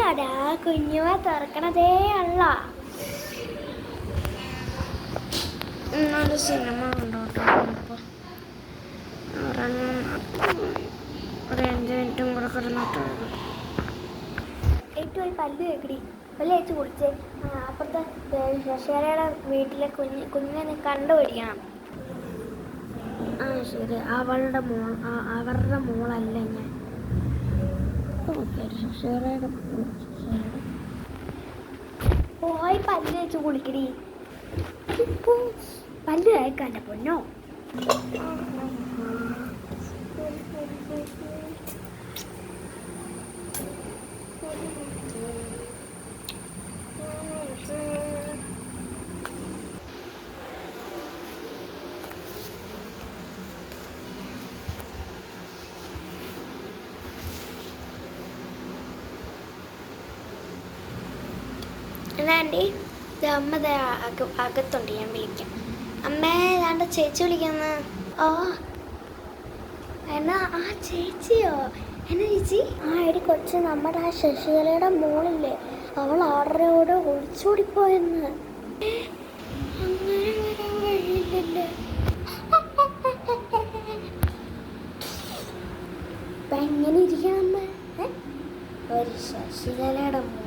അതാ കുഞ്ഞുമ തുറക്കണതേ അല്ല. ഇന്നൊരു സിനിമ കണ്ടോട്ടോ. ഒരു 5 മിനിറ്റും കൂടെ കിടന്നിട്ട് ഏറ്റവും ഒരു പല്ല് കേൾക്കടി, പല്ല് വെച്ച് കുടിച്ചേ. അപ്പുറത്തെ ശശികലയുടെ വീട്ടിലെ കുഞ്ഞിനെ കണ്ടുപിടിക്കണം. ശരി. അവരുടെ മോളല്ല ഞാൻ. ശശികലയുടെ പോയി പല്ല് വെച്ച് കുളിക്കടി. പല്ല് കേൾക്കാൻ്റെ പൊന്നോ. ആൻറ്റി, അമ്മ അകത്തുണ്ട്, ഞാൻ വിളിക്കാം. അമ്മേ, ഏതാണ്ട് ചേച്ചി വിളിക്കുന്നു. എന്നാ ആ ചേച്ചിയോ? എന്നാ ചേച്ചി? എടി കൊച്ച്, നമ്മുടെ ആ ശശികലയുടെ മോളില്ലേ, അവൾ ആരുടെയോടെ ഒളിച്ചോടിപ്പോയെന്ന്. അങ്ങനെ വരാൻ കഴിയില്ലല്ലേ? ഇപ്പം എങ്ങനെ ഇരിക്കണം അമ്മ? ഒരു ശശികലയുടെ മോൾ